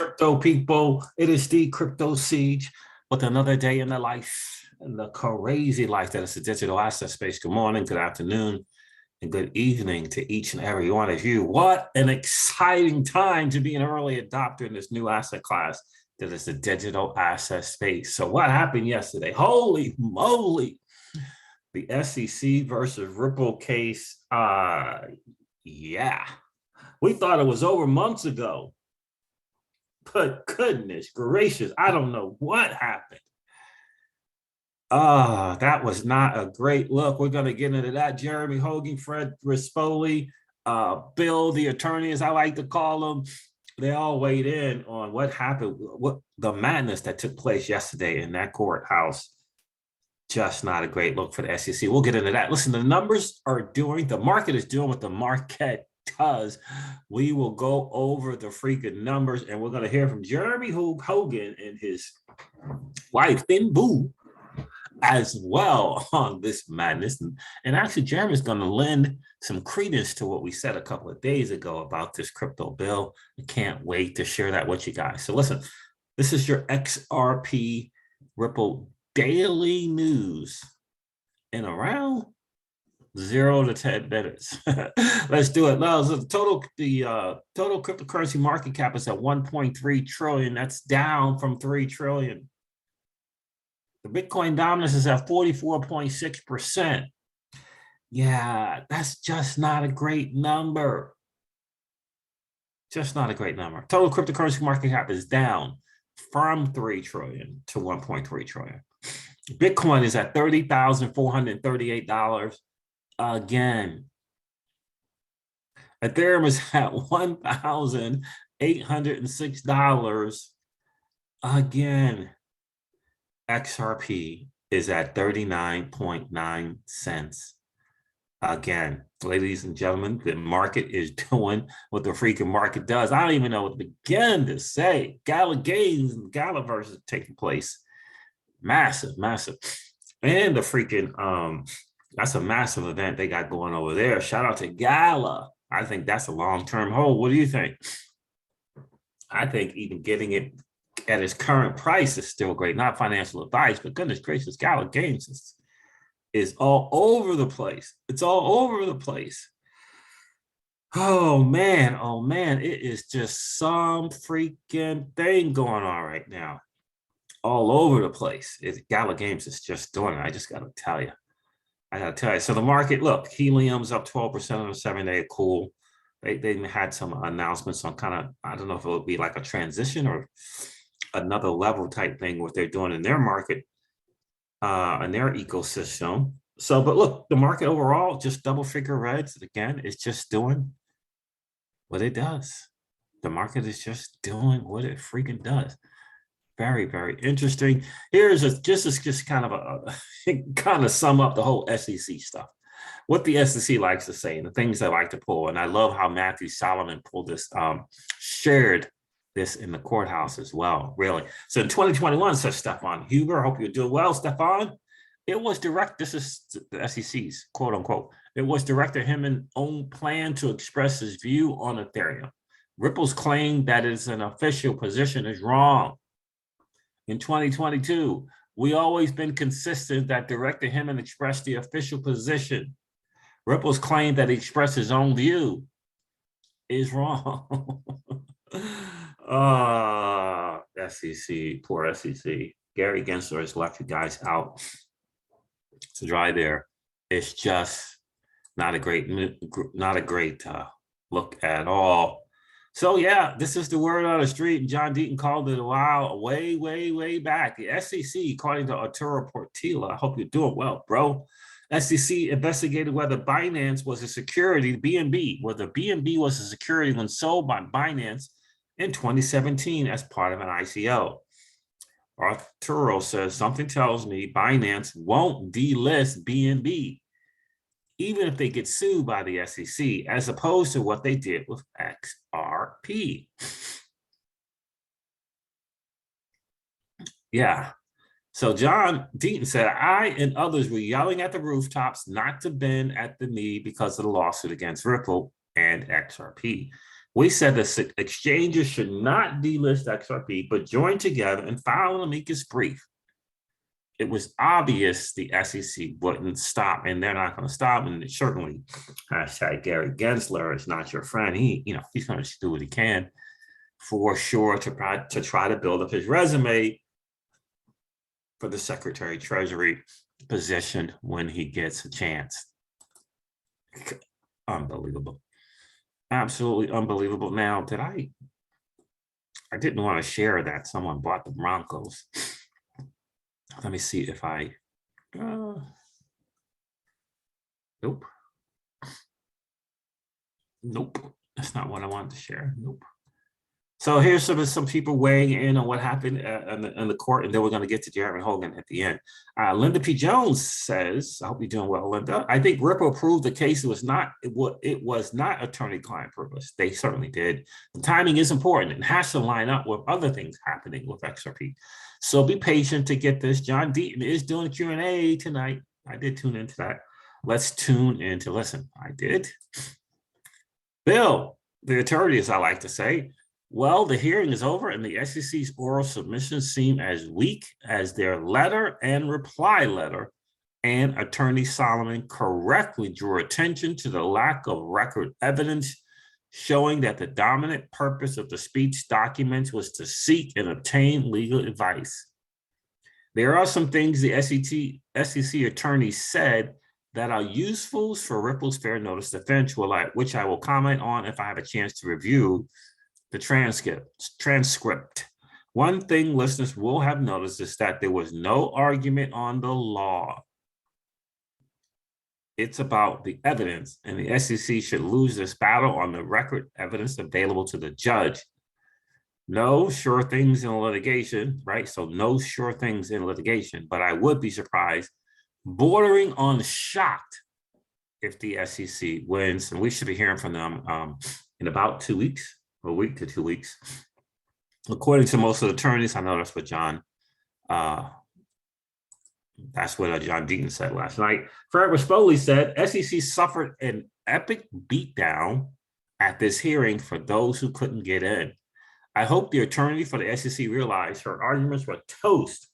Crypto people, it is the Crypto Siege with another day in the life, and the crazy life that is the digital asset space. Good morning, good afternoon, and good evening to each and every one of you. What an exciting time to be an early adopter in this new asset class that is the digital asset space. So what happened yesterday? Holy moly, the SEC versus Ripple case. Yeah, we thought it was over months ago. But goodness gracious, I don't know what happened. That was not a great look. We're going to get into that. Jeremy Hogan, Fred Rispoli, Bill, the attorney, as I like to call him, they all weighed in on what happened, what the madness that took place yesterday in that courthouse. Just not a great look for the SEC. We'll get into that. Listen, the numbers are doing, the market is doing what the market does. We will go over the freaking numbers, and we're going to hear from Jeremy Hogan and his wife, Thin Boo, as well on this madness. And actually, Jeremy's going to lend some credence to what we said a couple of days ago about this crypto bill. I can't wait to share that with you guys. So listen, this is your XRP Ripple daily news in around 0 to 10 minutes. Let's do it now. So the total cryptocurrency market cap is at 1.3 trillion. That's down from 3 trillion. The Bitcoin dominance is at 44.6%. Yeah, that's just not a great number. Just not a great number. Total cryptocurrency market cap is down from 3 trillion to 1.3 trillion. Bitcoin is at $30,438. Again, Ethereum is at $1,806. Again, XRP is at 39.9 cents. Again, ladies and gentlemen, the market is doing what the freaking market does. I don't even know what to begin to say. Gala gains and Galaverse is taking place. Massive. And the freaking that's a massive event they got going over there. Shout out to Gala. I think that's a long-term hold. What do you think? I think even getting it at its current price is still great. Not financial advice, but goodness gracious, Gala Games is all over the place. It's all over the place. Oh man, it is just some freaking thing going on right now. All over the place. Gala Games is just doing it. I just got to tell you. So the market, look, helium's up 12% on a 7-day. Cool. They had some announcements on kind of, I don't know if it would be like a transition or another level type thing, what they're doing in their market, in their ecosystem. So, but look, the market overall, just double figure reds. Again, it's just doing what it does. The market is just doing what it freaking does. Very, very interesting. Here's just kind of a kind of sum up the whole SEC stuff. What the SEC likes to say and the things they like to pull. And I love how Matthew Solomon pulled this, shared this in the courthouse as well, really. So in 2021, says Stefan Huber, I hope you're doing well, Stefan. It was direct, this is the SEC's quote unquote. It was directed him an own plan to express his view on Ethereum. Ripple's claim that it's an official position is wrong. In 2022, we always been consistent that directed him and expressed the official position. Ripple's claim that he expressed his own view is wrong. SEC, poor SEC. Gary Gensler has left you guys out to dry there. It's just not a great look at all. So yeah, this is the word on the street. And John Deaton called it a while, way back. The SEC, according to Arturo Portilla, I hope you're doing well, bro. SEC investigated whether Binance was a security, BNB, whether BNB was a security when sold by Binance in 2017 as part of an ICO. Arturo says, something tells me Binance won't delist BNB, even if they get sued by the SEC, as opposed to what they did with XRP. Yeah. So John Deaton said, I and others were yelling at the rooftops not to bend at the knee because of the lawsuit against Ripple and XRP. We said the exchanges should not delist XRP, but join together and file an amicus brief. It was obvious the SEC wouldn't stop, and they're not going to stop. And certainly, hashtag Gary Gensler is not your friend. He's going to do what he can for sure to try to build up his resume for the Secretary of Treasury position when he gets a chance. Unbelievable. Absolutely unbelievable. Now, I didn't want to share that someone bought the Broncos. Let me see if I, nope. Nope, that's not what I wanted to share. Nope. So here's some people weighing in on what happened in the court, and then we're going to get to Jeremy Hogan at the end. Linda P. Jones says, I hope you're doing well, Linda. I think Ripple proved the case it was not attorney-client privilege. They certainly did. The timing is important and has to line up with other things happening with XRP. So be patient to get this. John Deaton is doing Q&A tonight. I did tune into that. Let's tune in to listen. I did. Bill, the attorney, as I like to say, well, the hearing is over and the SEC's oral submissions seem as weak as their letter and reply letter, and Attorney Solomon correctly drew attention to the lack of record evidence showing that the dominant purpose of the speech documents was to seek and obtain legal advice. There are some things the SEC attorney said that are useful for Ripple's fair notice defense, which I will comment on if I have a chance to review the transcript. One thing listeners will have noticed is that there was no argument on the law. It's about the evidence, and the SEC should lose this battle on the record evidence available to the judge. No sure things in litigation, right? So no sure things in litigation, but I would be surprised, bordering on shocked, if the SEC wins, and we should be hearing from them in about 2 weeks. A week to 2 weeks. According to most of the attorneys, I know that's what John Deaton said last night. Fred Rispoli said, SEC suffered an epic beatdown at this hearing for those who couldn't get in. I hope the attorney for the SEC realized her arguments were toast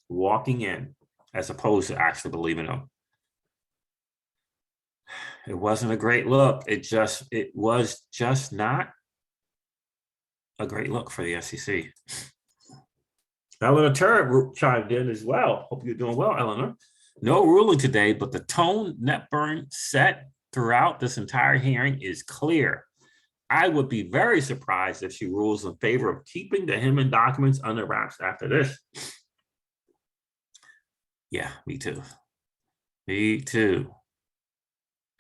walking in, as opposed to actually believing them. It wasn't a great look. It was just not a great look for the SEC. Eleanor Turner chimed in as well. Hope you're doing well, Eleanor. No ruling today, but the tone Netburn set throughout this entire hearing is clear. I would be very surprised if she rules in favor of keeping the Hinman documents under wraps after this. Yeah, me too. Me too.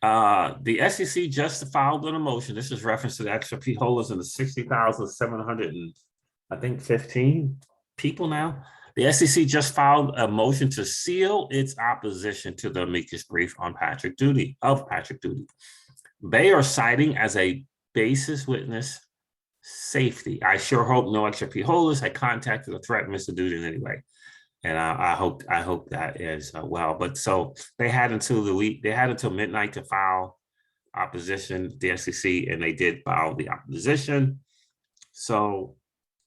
The SEC just filed an motion. This is reference to the XRP holders in the 60,700 and I think 15 people now. The SEC just filed a motion to seal its opposition to the amicus brief on Patrick Doody. They are citing as a basis witness safety. I sure hope no XRP holders had contacted or threatened Mr. Doody in any way. And I hope that is well. But so they had until midnight to file opposition, the SEC, and they did file the opposition. So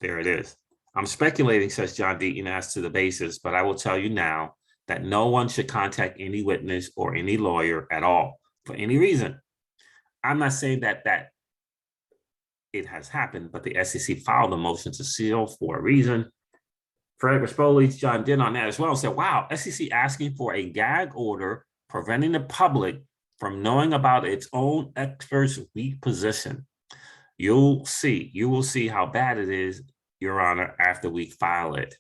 there it is. I'm speculating, says John Deaton, as to the basis, but I will tell you now that no one should contact any witness or any lawyer at all for any reason. I'm not saying that it has happened, but the SEC filed a motion to seal for a reason. Fred Rispoli chimed in on that as well and said, wow, SEC asking for a gag order preventing the public from knowing about its own experts' weak position. You will see how bad it is, Your Honor, after we file it.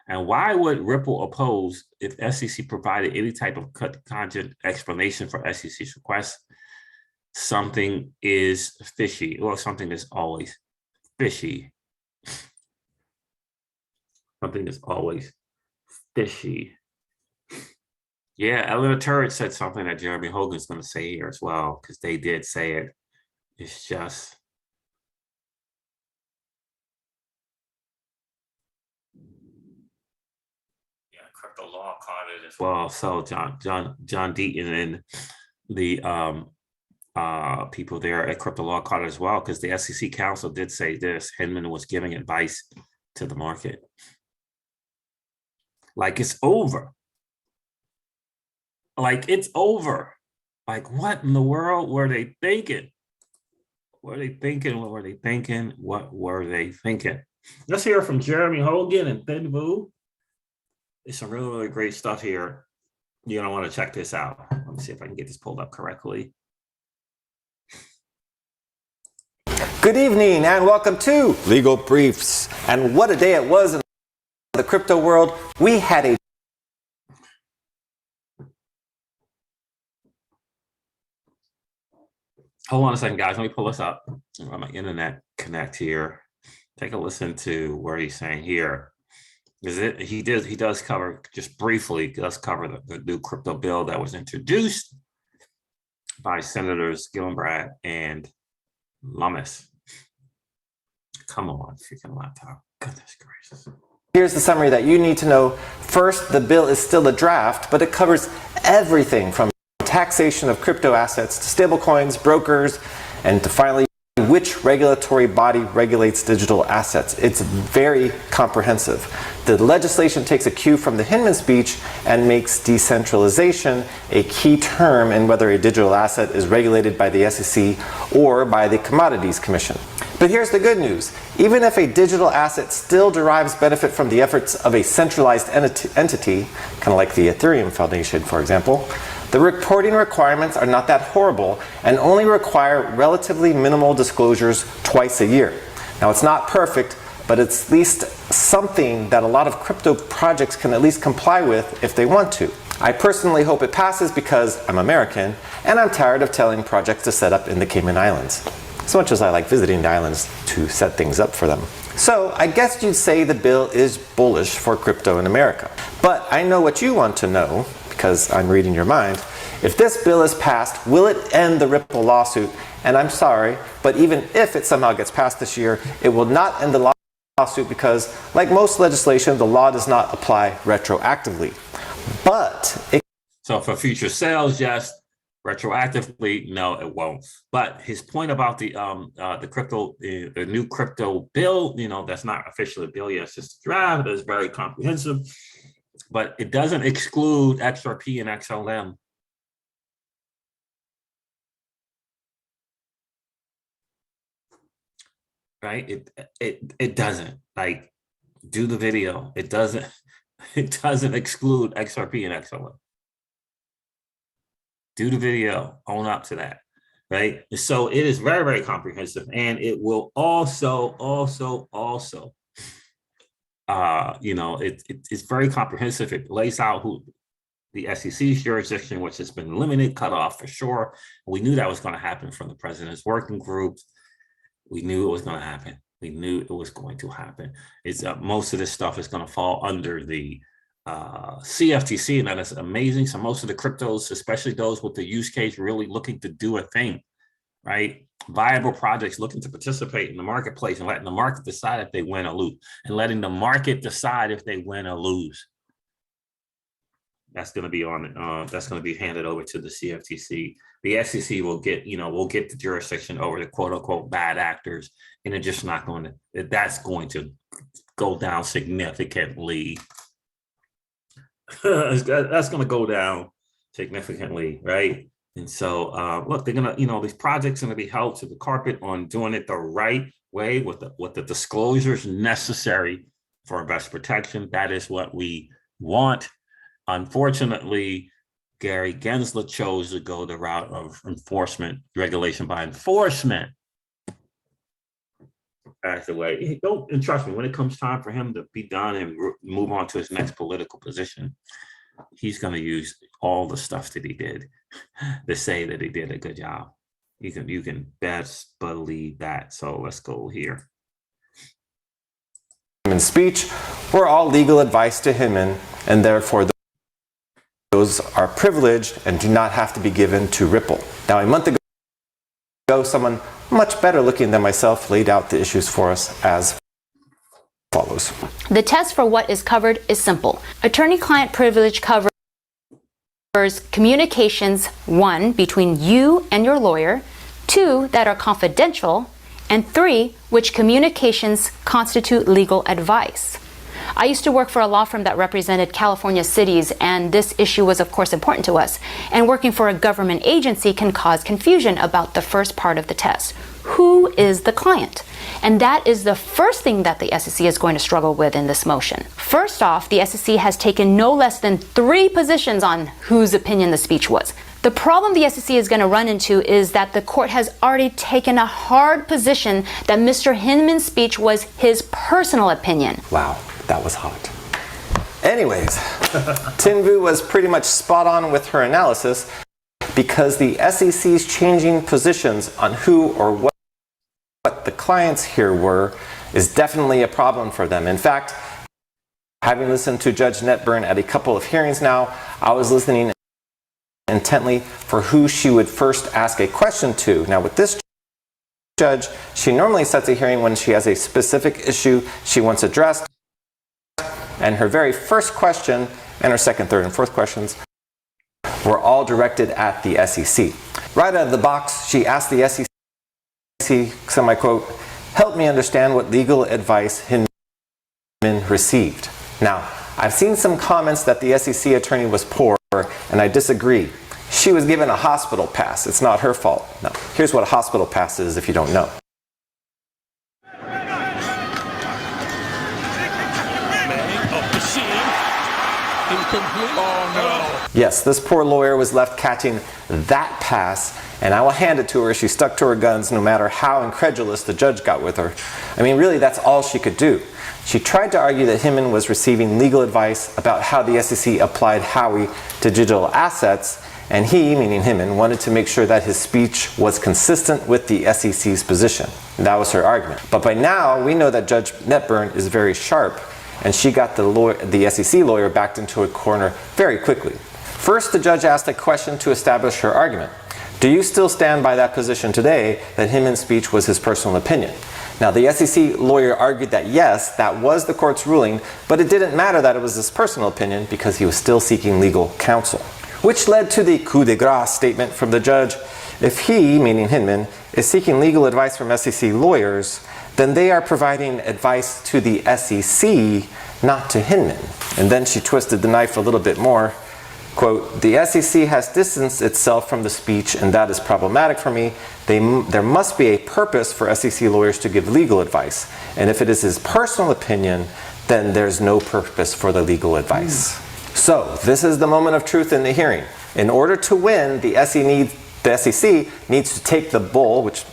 And why would Ripple oppose if SEC provided any type of content explanation for SEC's request? Something is fishy, or something is always fishy. Something is always fishy. Yeah, Eleanor Turret said something that Jeremy Hogan's going to say here as well, because they did say it. It's just... yeah, crypto law caught it as well. So John Deaton and the people there at Crypto Law caught it as well, because the SEC counsel did say this. Hinman was giving advice to the market. Like it's over. Like it's over. Like what in the world were they thinking? What were they thinking? What were they thinking? What were they thinking? Let's hear from Jeremy Hogan and Thin Vu. There's some really, really great stuff here. You're gonna want to check this out. Let me see if I can get this pulled up correctly. Good evening and welcome to Legal Briefs. And what a day it was in the crypto world. We had a Hold on a second, guys. Let me pull this up. Let my internet connect here. Take a listen to where he's saying here. He does cover, just briefly, does cover the new crypto bill that was introduced by Senators Gillibrand and Lummis. Come on, freaking laptop. Goodness gracious. Here's the summary that you need to know. First, the bill is still a draft, but it covers everything from taxation of crypto assets to stablecoins, brokers, and to finally which regulatory body regulates digital assets. It's very comprehensive. The legislation takes a cue from the Hinman speech and makes decentralization a key term in whether a digital asset is regulated by the SEC or by the Commodities Commission. But here's the good news. Even if a digital asset still derives benefit from the efforts of a centralized entity, kind of like the Ethereum Foundation, for example, the reporting requirements are not that horrible and only require relatively minimal disclosures twice a year. Now, it's not perfect, but it's at least something that a lot of crypto projects can at least comply with if they want to. I personally hope it passes because I'm American and I'm tired of telling projects to set up in the Cayman Islands, as much as I like visiting the islands to set things up for them. So I guess you'd say the bill is bullish for crypto in America. But I know what you want to know, because I'm reading your mind. If this bill is passed, will it end the Ripple lawsuit? And I'm sorry, but even if it somehow gets passed this year, it will not end the lawsuit because, like most legislation, the law does not apply retroactively. So for future sales, yes. Retroactively, no, it won't. But his point about the new crypto bill, that's not officially a bill yet. It's just a draft. It's very comprehensive, but it doesn't exclude XRP and XLM. Right? It doesn't. Like, do the video. It doesn't exclude XRP and XLM. Do the video, own up to that, right? So it is very, very comprehensive, and it will also, it's very comprehensive. It lays out who the SEC's jurisdiction, which has been limited, cut off for sure. We knew that was going to happen from the president's working groups. We knew it was going to happen. We knew it was going to happen. It's most of this stuff is going to fall under the CFTC, and that is amazing. So most of the cryptos, especially those with the use case really looking to do a thing, right? Viable projects looking to participate in the marketplace and letting the market decide if they win or lose, and letting the market decide if they win or lose. That's going to be that's going to be handed over to the CFTC. The SEC will get the jurisdiction over the quote unquote bad actors, and it's just not going to. That's going to go down significantly. That's going to go down significantly, right? And so, look, they're going to, these projects are going to be held to the carpet on doing it the right way with the disclosures necessary for investor protection. That is what we want. Unfortunately, Gary Gensler chose to go the route of enforcement, regulation by enforcement. That's the way. And trust me, when it comes time for him to be done and move on to his next political position, he's going to use all the stuff that he did to say that he did a good job. You can best believe that. So let's go here. In speech were all legal advice to Hinman, and therefore those are privileged and do not have to be given to Ripple. Now, a month ago, someone much better looking than myself laid out the issues for us as follows. The test for what is covered is simple. Attorney-client privilege covers communications, 1, between you and your lawyer, 2, that are confidential, and 3, which communications constitute legal advice. I used to work for a law firm that represented California cities, and this issue was of course important to us. And working for a government agency can cause confusion about the first part of the test. Who is the client? And that is the first thing that the SEC is going to struggle with in this motion. First off, the SEC has taken no less than 3 positions on whose opinion the speech was. The problem the SEC is going to run into is that the court has already taken a hard position that Mr. Hinman's speech was his personal opinion. Wow, that was hot. Anyways, Tinvu was pretty much spot on with her analysis because the SEC's changing positions on who or what the clients here were is definitely a problem for them. In fact, having listened to Judge Netburn at a couple of hearings now, I was listening intently for who she would first ask a question to. Now with this judge, she normally sets a hearing when she has a specific issue she wants addressed, and her very first question and her second, third, and fourth questions were all directed at the SEC. Right out of the box, she asked the SEC, semi-quote, help me understand what legal advice Hinman received. Now, I've seen some comments that the SEC attorney was poor, and I disagree. She was given a hospital pass. It's not her fault. Now, here's what a hospital pass is if you don't know. Yes, this poor lawyer was left catching that pass, and I will hand it to her. She stuck to her guns no matter how incredulous the judge got with her. I mean, really, that's all she could do. She tried to argue that Hinman was receiving legal advice about how the SEC applied Howey to digital assets, and he, meaning Hinman, wanted to make sure that his speech was consistent with the SEC's position. And that was her argument. But by now, we know that Judge Netburn is very sharp, and she got the SEC lawyer backed into a corner very quickly. First, the judge asked a question to establish her argument. Do you still stand by that position today that Hinman's speech was his personal opinion? Now, the SEC lawyer argued that yes, that was the court's ruling, but it didn't matter that it was his personal opinion because he was still seeking legal counsel. Which led to the coup de grace statement from the judge. If he, meaning Hinman, is seeking legal advice from SEC lawyers, then they are providing advice to the SEC, not to Hinman. And then she twisted the knife a little bit more. Quote, the SEC has distanced itself from the speech, and that is problematic for me. There must be a purpose for SEC lawyers to give legal advice. And if it is his personal opinion, then there's no purpose for the legal advice. So, this is the moment of truth in the hearing. In order to win, the SEC needs to take the bull, which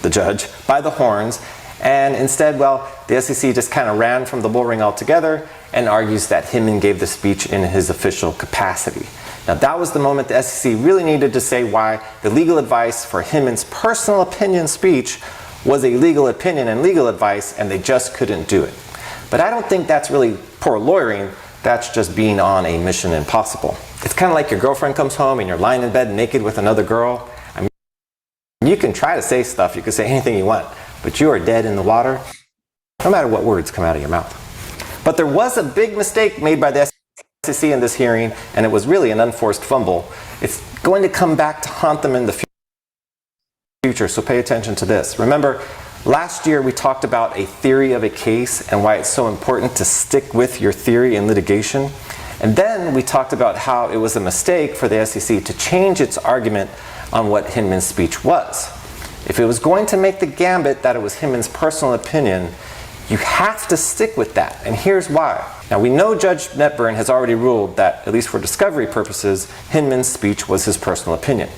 the judge, by the horns, and instead, well, the SEC just kind of ran from the bull ring altogether and argues that Hinman gave the speech in his official capacity. Now that was the moment the SEC really needed to say why the legal advice for Hinman's personal opinion speech was a legal opinion and legal advice, and they just couldn't do it. But I don't think that's really poor lawyering, that's just being on a mission impossible. It's kind of like your girlfriend comes home and you're lying in bed naked with another girl. I mean, you can try to say stuff, you can say anything you want, but you are dead in the water, no matter what words come out of your mouth. But there was a big mistake made by the SEC in this hearing, and it was really an unforced fumble. It's going to come back to haunt them in the future, so pay attention to this. Remember, last year we talked about a theory of a case and why it's so important to stick with your theory in litigation. And then we talked about how it was a mistake for the SEC to change its argument on what Hinman's speech was. If it was going to make the gambit that it was Hinman's personal opinion, you have to stick with that, and here's why. Now we know Judge Netburn has already ruled that, at least for discovery purposes, Hinman's speech was his personal opinion.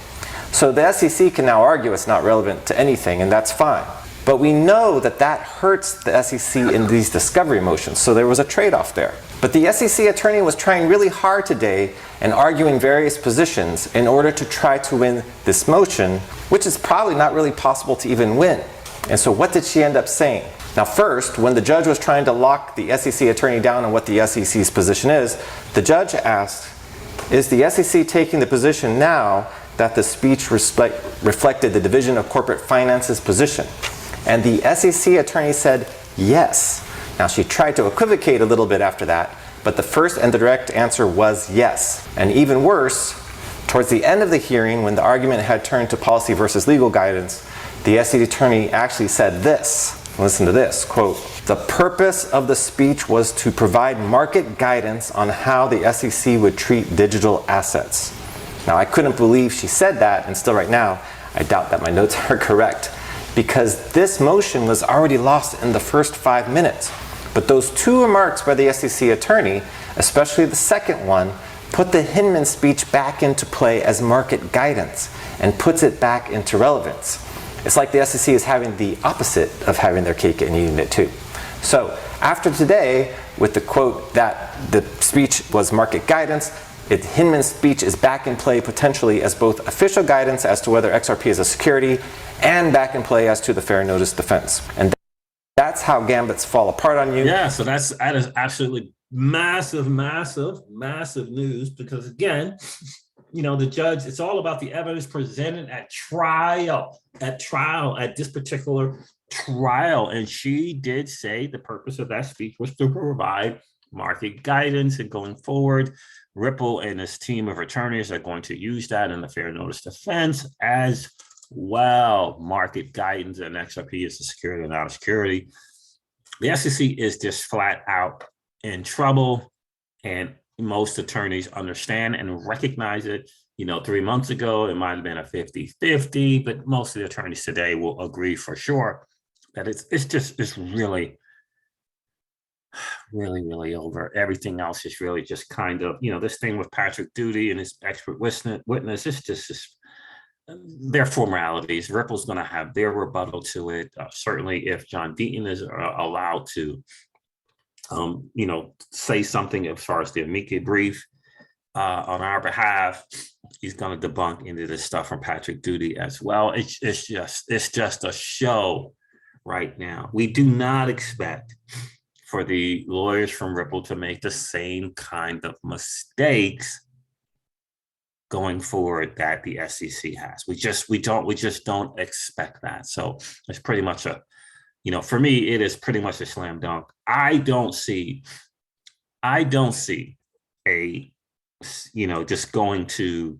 So the SEC can now argue it's not relevant to anything, and that's fine. But we know that that hurts the SEC in these discovery motions, so there was a trade-off there. But the SEC attorney was trying really hard today and arguing various positions in order to try to win this motion, which is probably not really possible to even win. And so what did she end up saying? Now first, when the judge was trying to lock the SEC attorney down on what the SEC's position is, the judge asked, is the SEC taking the position now that the speech reflected the Division of Corporate Finance's position? And the SEC attorney said, yes. Now she tried to equivocate a little bit after that, but the first and the direct answer was yes. And even worse, Towards the end of the hearing, when the argument had turned to policy versus legal guidance, the SEC attorney actually said this. Listen to this, quote, "The purpose of the speech was to provide market guidance on how the SEC would treat digital assets." Now, I couldn't believe she said that, and still right now, I doubt that my notes are correct, because this motion was already lost in the first 5 minutes. But those two remarks by the SEC attorney, especially the second one, put the Hinman speech back into play as market guidance and puts it back into relevance. It's like the SEC is having the opposite of having their cake and eating it too. So after today, with the quote that the speech was market guidance, Hinman's speech is back in play potentially as both official guidance as to whether XRP is a security and back in play as to the fair notice defense. And that's how gambits fall apart on you. Yeah, so that is absolutely massive news, because again, the judge, it's all about the evidence presented at this particular trial. And she did say the purpose of that speech was to provide market guidance, and going forward, Ripple and his team of attorneys are going to use that in the fair notice defense as well. Market guidance, and XRP is a security or not a security. The SEC is just flat out in trouble, and most attorneys understand and recognize it. 3 months ago, it might have been a 50-50, but most of the attorneys today will agree for sure that it's really over. Everything else is really just kind of, this thing with Patrick Doody and his expert witness, it's just their formalities. Ripple's going to have their rebuttal to it. Certainly if John Deaton is allowed to say something as far as the amicus brief on our behalf, he's going to debunk into this stuff from Patrick Doody as well. It's just a show right now. We do not expect for the lawyers from Ripple to make the same kind of mistakes going forward that the SEC has. We just don't expect that. So it's pretty much for me, it is pretty much a slam dunk. I don't see a, just going to,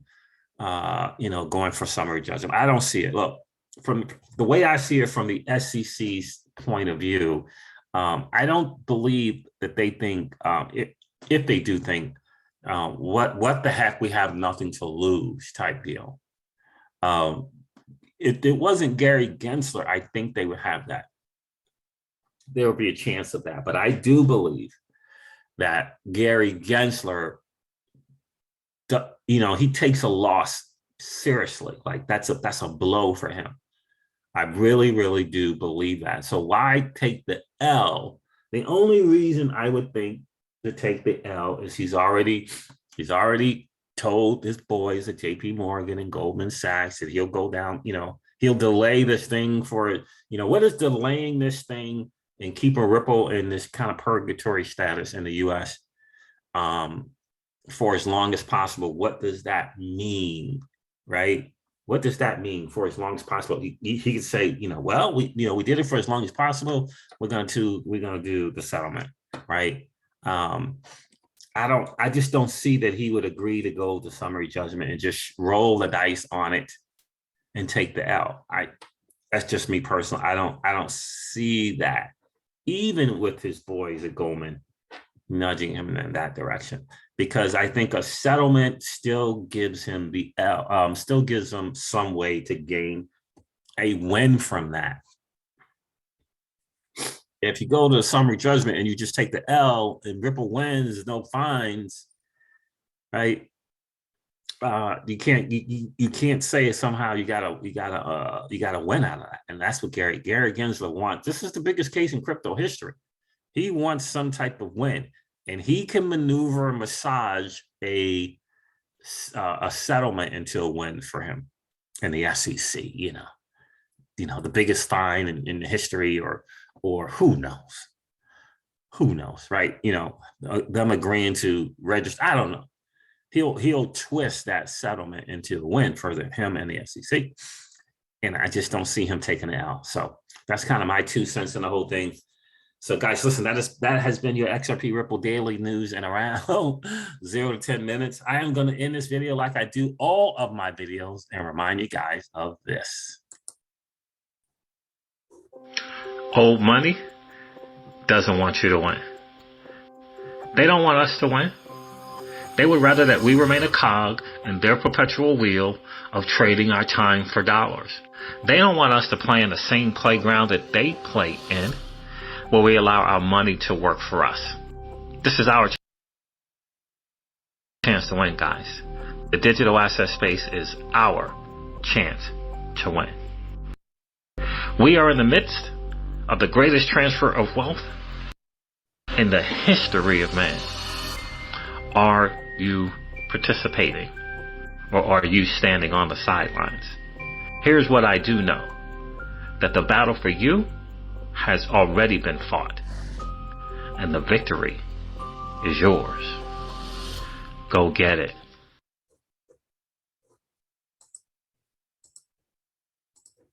going for summary judgment. I don't see it. Look, from the way I see it from the SEC's point of view, I don't believe that they think, if they do think, what the heck, we have nothing to lose type deal. If it wasn't Gary Gensler, I think they would have that. There would be a chance of that. But I do believe that Gary Gensler, he takes a loss seriously. Like that's a blow for him. I really, really do believe that. So why take the L? The only reason I would think to take the L is he's already told his boys at JP Morgan and Goldman Sachs that he'll go down, he'll delay this thing for, what is delaying this thing and keeping Ripple in this kind of purgatory status in the US for as long as possible? What does that mean, right? What does that mean for as long as possible? He could say, well, we did it for as long as possible. We're gonna do the settlement, right? I just don't see that he would agree to go to summary judgment and just roll the dice on it and take the L. That's just me personally. I don't see that, even with his boys at Goldman nudging him in that direction, because I think a settlement still gives him the L, still gives him some way to gain a win from that. If you go to a summary judgment and you just take the L and Ripple wins, no fines, right? You can't say somehow you gotta win out of that, and that's what Gary Gensler wants. This is the biggest case in crypto history. He wants some type of win, and he can maneuver and massage a settlement into a win for him in the SEC. The biggest fine in history, or who knows, right? Them agreeing to register. I don't know. He'll twist that settlement into a win for him and the SEC. And I just don't see him taking it out. So that's kind of my 2 cents in the whole thing. So guys, listen, that has been your XRP Ripple Daily News in around 0 to 10 minutes. I am going to end this video like I do all of my videos and remind you guys of this. Old money doesn't want you to win. They don't want us to win. They would rather that we remain a cog in their perpetual wheel of trading our time for dollars. They don't want us to play in the same playground that they play in, where we allow our money to work for us. This is our chance to win, guys. The digital asset space is our chance to win. We are in the midst of the greatest transfer of wealth in the history of man. Are you participating, or are you standing on the sidelines? Here's what I do know, that the battle for you has already been fought, and the victory is yours. Go get it.